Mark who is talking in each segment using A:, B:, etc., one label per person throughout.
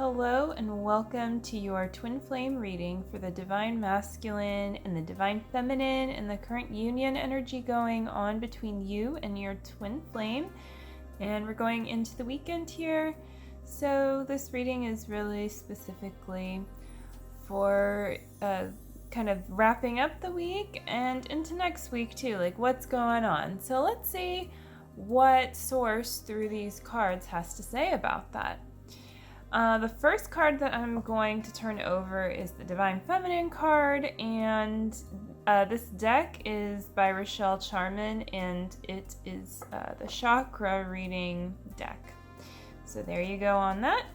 A: Hello and welcome to your twin flame reading for the divine masculine and the divine feminine and the current union energy going on between you and your twin flame. And we're going into the weekend here. So this reading is really specifically for kind of wrapping up the week and into next week too, like what's going on. So let's see what source through these cards has to say about that. The first card that I'm going to turn over is the Divine Feminine card, and this deck is by Rochelle Charman, and it is the chakra reading deck. So there you go on that.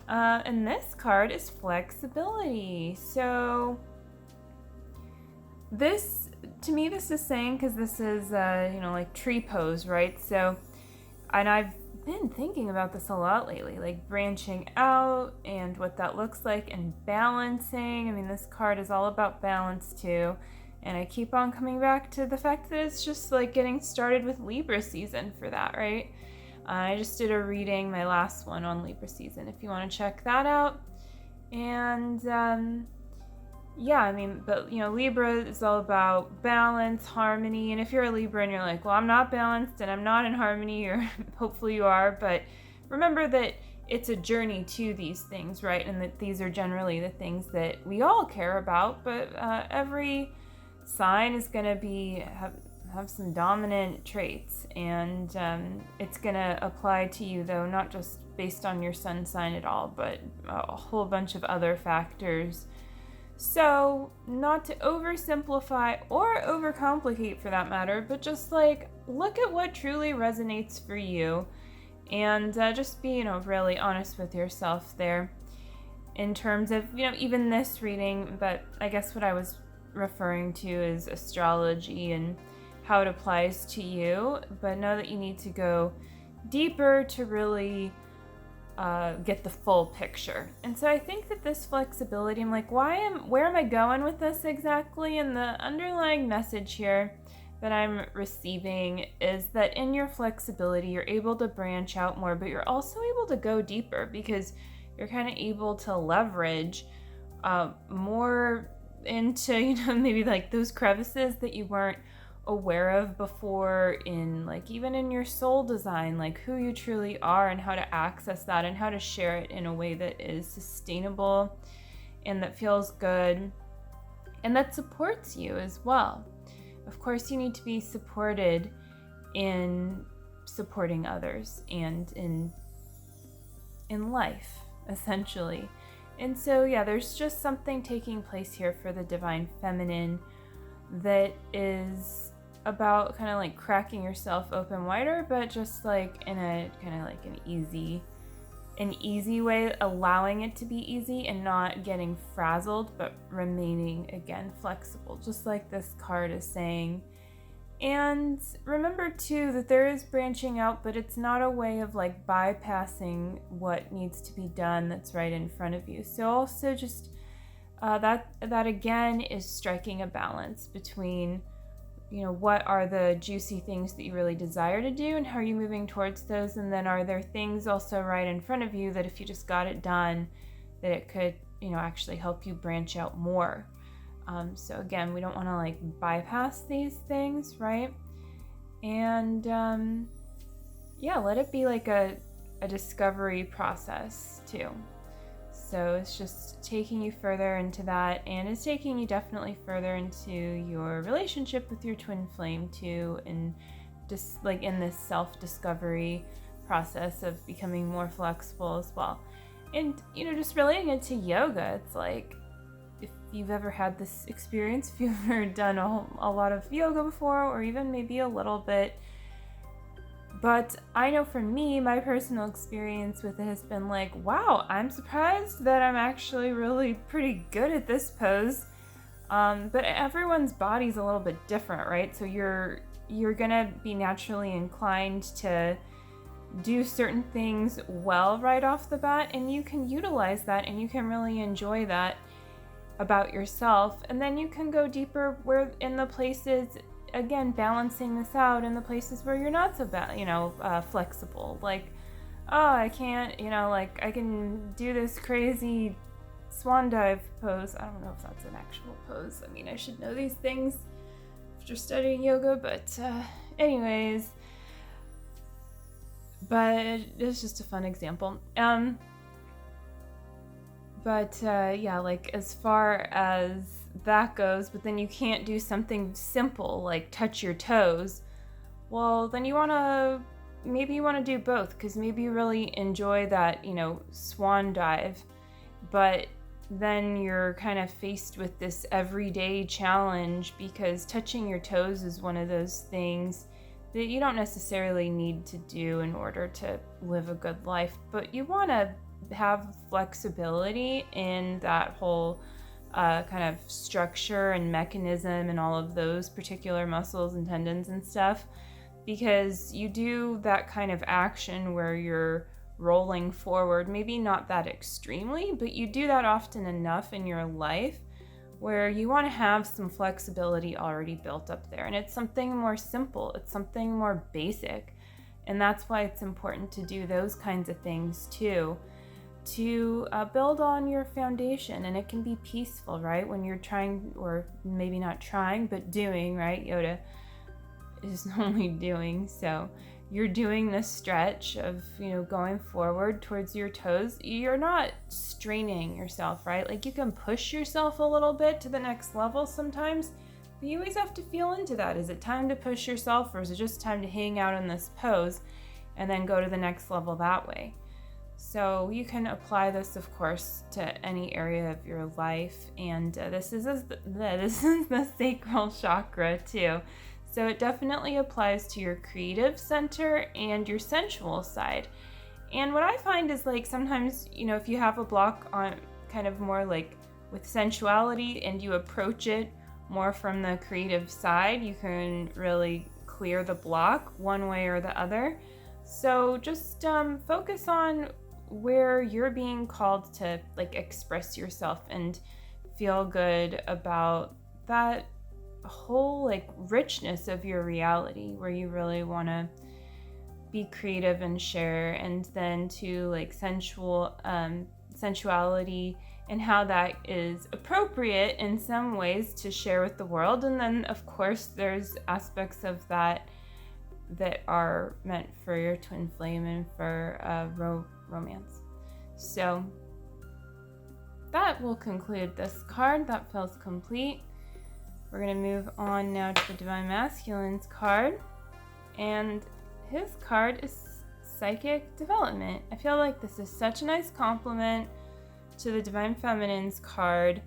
A: And this card is flexibility. So this, to me, this is saying, because this is, like tree pose, right? So, and I've been thinking about this a lot lately, like branching out and what that looks like and balancing. I mean, this card is all about balance too. And I keep on coming back to the fact that it's just like getting started with Libra season for that, right? I just did a reading, my last one on Libra season, if you want to check that out. And Libra is all about balance, harmony, and if you're a Libra and you're like, well, I'm not balanced and I'm not in harmony, or hopefully you are, but remember that it's a journey to these things, right? And that these are generally the things that we all care about, but every sign is going to have some dominant traits, and it's going to apply to you, though, not just based on your sun sign at all, but a whole bunch of other factors. So, not to oversimplify or overcomplicate for that matter, but just like look at what truly resonates for you, and just be, really honest with yourself there in terms of, even this reading. But I guess what I was referring to is astrology and how it applies to you, but know that you need to go deeper to really get the full picture. And so I think that this flexibility, I'm like, where am I going with this exactly? And the underlying message here that I'm receiving is that in your flexibility, you're able to branch out more, but you're also able to go deeper because you're kind of able to leverage more into, maybe like those crevices that you weren't aware of before, in like even in your soul design, like who you truly are and how to access that and how to share it in a way that is sustainable and that feels good and that supports you as well. Of course, you need to be supported in supporting others and in life, essentially. And so there's just something taking place here for the divine feminine that is about kind of like cracking yourself open wider, but just like in a kind of like an easy way, allowing it to be easy and not getting frazzled, but remaining again flexible, just like this card is saying. And remember too that there is branching out, but it's not a way of like bypassing what needs to be done that's right in front of you. So also just that again is striking a balance between what are the juicy things that you really desire to do and how are you moving towards those, and then are there things also right in front of you that if you just got it done, that it could actually help you branch out more. So again, we don't want to like bypass these things, right? And let it be like a discovery process too. So it's just taking you further into that, and it's taking you definitely further into your relationship with your twin flame too, and just like in this self-discovery process of becoming more flexible as well. And just relating it to yoga, it's like if you've ever had this experience, if you've ever done a lot of yoga before, or even maybe a little bit. But I know for me, my personal experience with it has been like, wow, I'm surprised that I'm actually really pretty good at this pose. But everyone's body's a little bit different, right? So you're gonna be naturally inclined to do certain things well right off the bat, and you can utilize that and you can really enjoy that about yourself. And then you can go deeper where in the places, again, balancing this out in the places where you're not so flexible, like oh, I can't, like I can do this crazy swan dive pose. I don't know if that's an actual pose. I mean, I should know these things after studying yoga, but anyways, but it's just a fun example. But yeah, like as far as that goes, but then you can't do something simple like touch your toes. Well, then maybe you want to do both, because maybe you really enjoy that, swan dive, but then you're kind of faced with this everyday challenge, because touching your toes is one of those things that you don't necessarily need to do in order to live a good life, but you want to have flexibility in that whole kind of structure and mechanism and all of those particular muscles and tendons and stuff, because you do that kind of action where you're rolling forward, maybe not that extremely, but you do that often enough in your life where you want to have some flexibility already built up there. And it's something more simple, it's something more basic. And that's why it's important to do those kinds of things too, to build on your foundation. And it can be peaceful, right? When you're trying, or maybe not trying, but doing, right? Yoda is only doing. So you're doing this stretch of, going forward towards your toes. You're not straining yourself, right? Like you can push yourself a little bit to the next level sometimes, but you always have to feel into that. Is it time to push yourself, or is it just time to hang out in this pose and then go to the next level that way? So you can apply this, of course, to any area of your life, and this is the sacral chakra too. So it definitely applies to your creative center and your sensual side. And what I find is, like, sometimes, if you have a block on kind of more like with sensuality and you approach it more from the creative side, you can really clear the block one way or the other. So just focus on where you're being called to like express yourself and feel good about that whole like richness of your reality, where you really want to be creative and share, and then to like sensuality and how that is appropriate in some ways to share with the world. And then of course there's aspects of that are meant for your twin flame and for romance. So that will conclude this card. That feels complete. We're going to move on now to the Divine Masculine's card, and his card is Psychic Development. I feel like this is such a nice compliment to the Divine Feminine's card.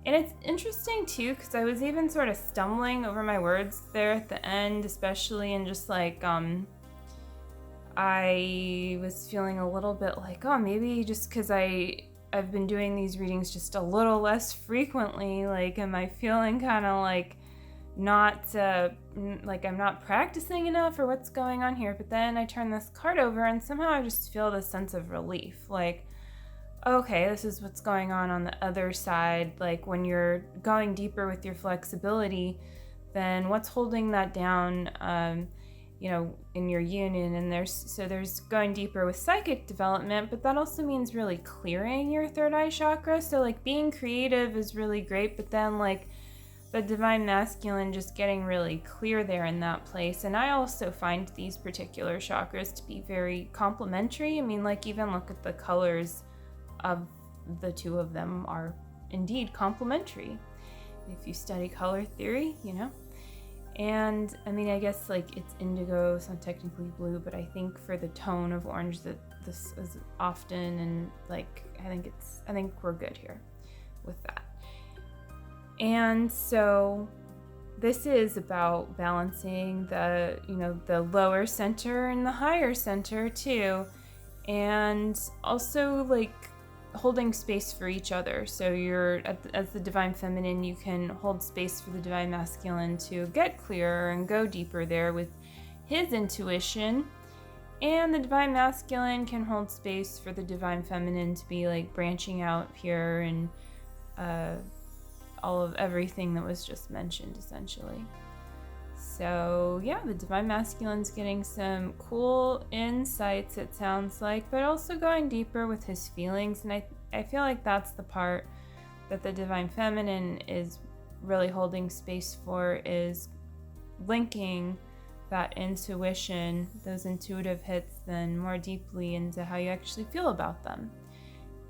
A: And it's interesting too, because I was even sort of stumbling over my words there at the end, especially, and just like I was feeling a little bit like, oh, maybe just because I've been doing these readings just a little less frequently, like, am I feeling kind of like not like I'm not practicing enough, or what's going on here? But then I turn this card over and somehow I just feel this sense of relief, like, okay, this is what's going on the other side. Like when you're going deeper with your flexibility, then what's holding that down, in your union. And there's going deeper with psychic development, but that also means really clearing your third eye chakra. So like being creative is really great, but then like the Divine Masculine just getting really clear there in that place. And I also find these particular chakras to be very complementary. I mean, like even look at the colors of the two of them are indeed complementary if you study color theory, And I mean, I guess like it's indigo, it's not technically blue, but I think for the tone of orange that this is often, and like I think we're good here with that. And so this is about balancing the lower center and the higher center too, and also like holding space for each other. So you're as the Divine Feminine, you can hold space for the Divine Masculine to get clearer and go deeper there with his intuition, and the Divine Masculine can hold space for the Divine Feminine to be like branching out here and all of everything that was just mentioned essentially. So yeah, the Divine Masculine's getting some cool insights, it sounds like, but also going deeper with his feelings. And I feel like that's the part that the Divine Feminine is really holding space for, is linking that intuition, those intuitive hits, then more deeply into how you actually feel about them.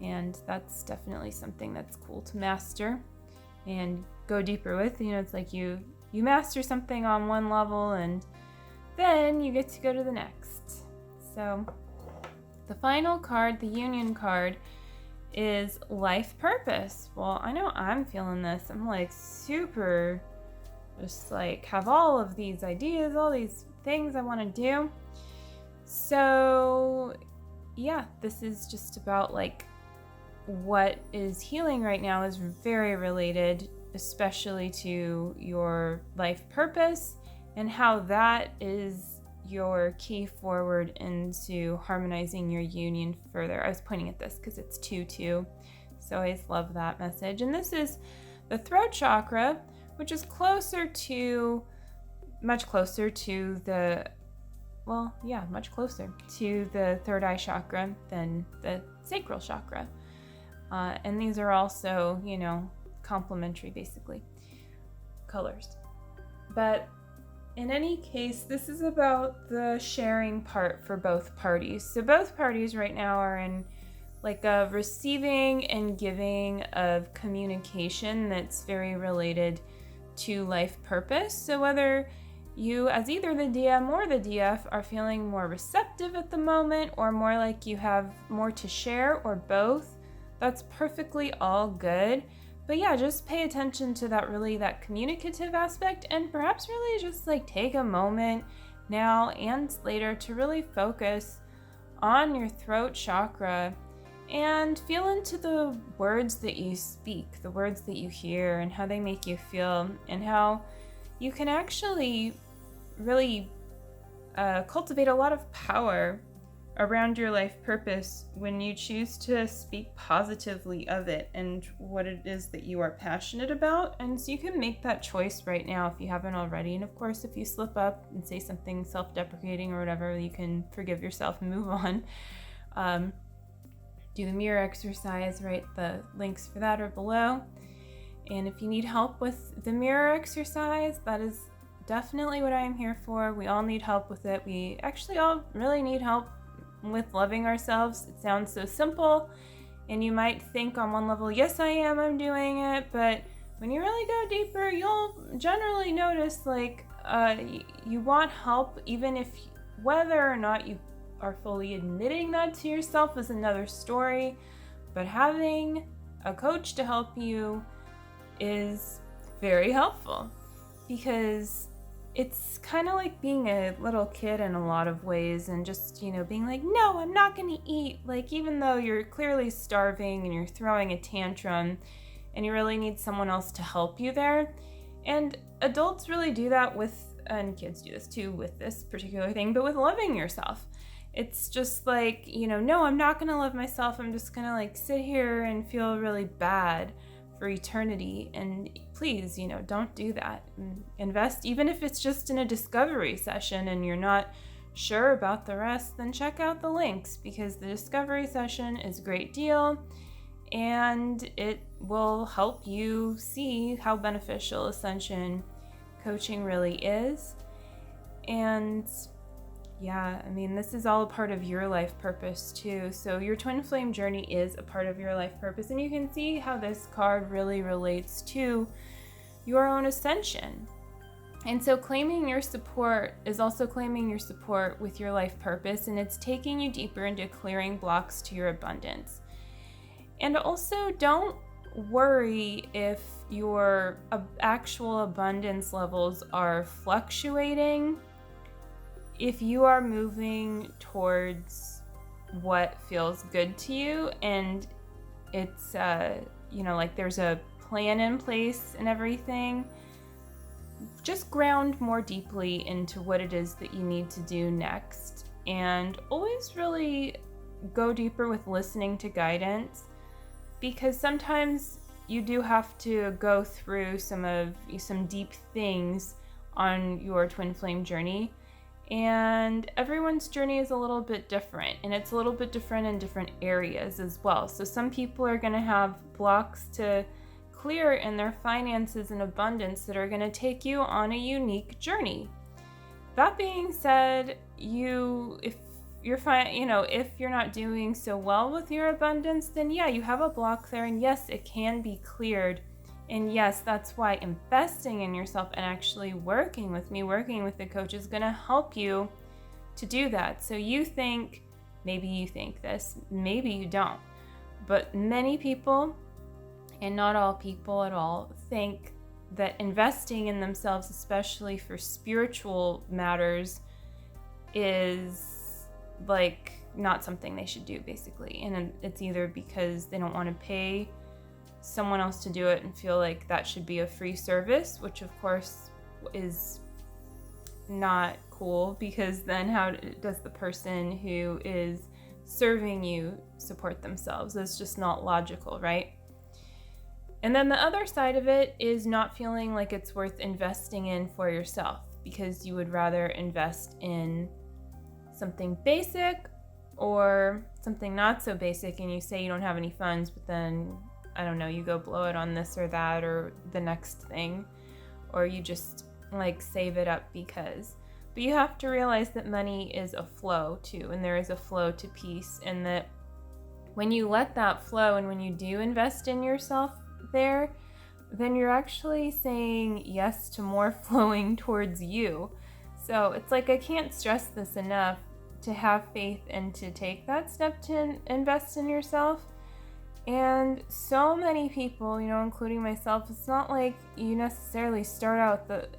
A: And that's definitely something that's cool to master and go deeper with. It's like you master something on one level and then you get to go to the next. So the final card, the Union card, is life purpose. Well, I know I'm feeling this. I'm like super just like have all of these ideas, all these things I want to do. So yeah, this is just about like what is healing right now is very related, especially to your life purpose and how that is your key forward into harmonizing your union further. I was pointing at this because it's 2-2, so I always love that message. And this is the throat chakra, which is much closer to the third eye chakra than the sacral chakra. And these are also, complementary, basically, colors. But in any case, this is about the sharing part for both parties. So both parties right now are in like a receiving and giving of communication that's very related to life purpose. So whether you, as either the DM or the DF, are feeling more receptive at the moment or more like you have more to share, or both, that's perfectly all good. But yeah, just pay attention to that communicative aspect, and perhaps really just like take a moment now and later to really focus on your throat chakra and feel into the words that you speak, the words that you hear, and how they make you feel, and how you can actually really cultivate a lot of power around your life purpose when you choose to speak positively of it and what it is that you are passionate about. And so you can make that choice right now if you haven't already. And of course, if you slip up and say something self-deprecating or whatever, you can forgive yourself and move on. Do the mirror exercise, right? The links for that are below. And if you need help with the mirror exercise, that is definitely what I am here for. We all need help with it. We actually all really need help with loving ourselves. It sounds so simple, and you might think on one level, yes, I'm doing it, but when you really go deeper, you'll generally notice like you want help, even if whether or not you are fully admitting that to yourself is another story. But having a coach to help you is very helpful, because it's kind of like being a little kid in a lot of ways, and just, being like, no, I'm not going to eat. Like, even though you're clearly starving and you're throwing a tantrum and you really need someone else to help you there. And adults really do that and kids do this too with this particular thing, but with loving yourself. It's just like, no, I'm not going to love myself. I'm just going to like sit here and feel really bad for eternity. And please, don't do that. Invest, even if it's just in a discovery session and you're not sure about the rest, then check out the links, because the discovery session is a great deal and it will help you see how beneficial Ascension coaching really is. And yeah, this is all a part of your life purpose too. So your twin flame journey is a part of your life purpose, and you can see how this card really relates to your own ascension. And so claiming your support is also claiming your support with your life purpose, and it's taking you deeper into clearing blocks to your abundance. And also, don't worry if your actual abundance levels are fluctuating. If you are moving towards what feels good to you, and it's, like there's a plan in place and everything, just ground more deeply into what it is that you need to do next. And always really go deeper with listening to guidance, because sometimes you do have to go through some deep things on your twin flame journey. And everyone's journey is a little bit different, and it's a little bit different in different areas as well. So some people are going to have blocks to clear in their finances and abundance that are going to take you on a unique journey. That being said, if you're not doing so well with your abundance, then yeah, you have a block there, and yes, it can be cleared. And yes, that's why investing in yourself and actually working with the coach is going to help you to do that. So maybe you think this, maybe you don't, but many people, and not all people at all, think that investing in themselves, especially for spiritual matters, is like not something they should do, basically. And it's either because they don't want to pay someone else to do it and feel like that should be a free service, which of course is not cool, because then how does the person who is serving you support themselves? That's just not logical, right? And then the other side of it is not feeling like it's worth investing in for yourself, because you would rather invest in something basic or something not so basic, and you say you don't have any funds, but then, I don't know, you go blow it on this or that or the next thing, or you just like save it up because. But you have to realize that money is a flow too, and there is a flow to peace, and that when you let that flow and when you do invest in yourself there, then you're actually saying yes to more flowing towards you. So it's like, I can't stress this enough, to have faith and to take that step to invest in yourself. And so many people, including myself, it's not like you necessarily start out the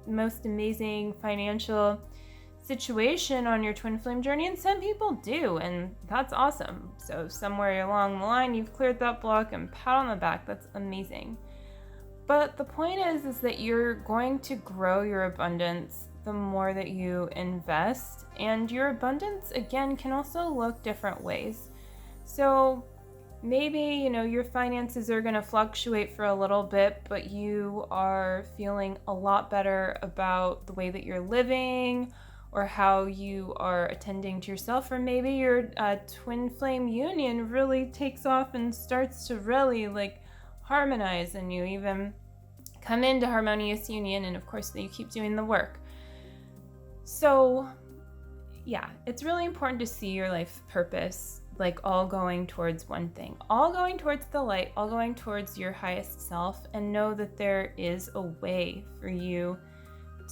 A: most amazing financial situation on your twin flame journey, and some people do, and that's awesome. So somewhere along the line you've cleared that block, and pat on the back, that's amazing. But the point is that you're going to grow your abundance the more that you invest, and your abundance again can also look different ways. So maybe, your finances are going to fluctuate for a little bit, but you are feeling a lot better about the way that you're living, or how you are attending to yourself. Or maybe your twin flame union really takes off and starts to really harmonize, and you even come into harmonious union, and of course you keep doing the work. So yeah, it's really important to see your life purpose all going towards one thing, all going towards the light, all going towards your highest self, and know that there is a way for you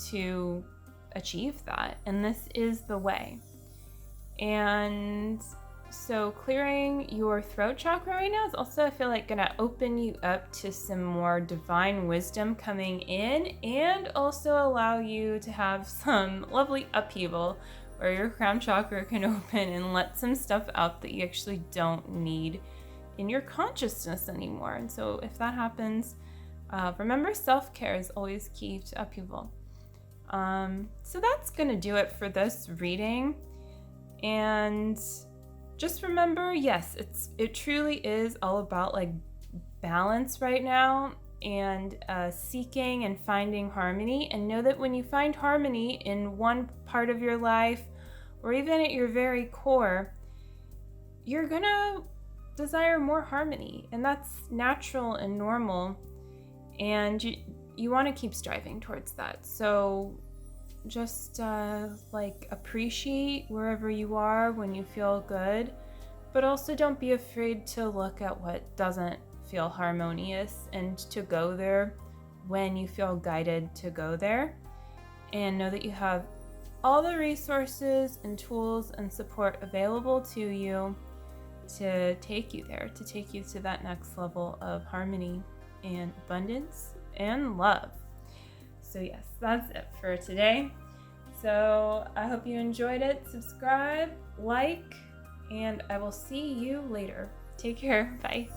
A: to achieve that, and this is the way. And so clearing your throat chakra right now is also, I feel like, gonna open you up to some more divine wisdom coming in, and also allow you to have some lovely upheaval where your crown chakra can open and let some stuff out that you actually don't need in your consciousness anymore. And so if that happens, remember, self-care is always key to upheaval. So that's gonna do it for this reading. And just remember, yes, it truly is all about balance right now, and seeking and finding harmony. And know that when you find harmony in one part of your life, or even at your very core, you're gonna desire more harmony, and that's natural and normal, and you want to keep striving towards that. So just appreciate wherever you are when you feel good, but also don't be afraid to look at what doesn't feel harmonious, and to go there when you feel guided to go there. And know that you have all the resources and tools and support available to you to take you there, to take you to that next level of harmony and abundance and love. So yes, that's it for today. So I hope you enjoyed it. Subscribe, like, and I will see you later. Take care. Bye.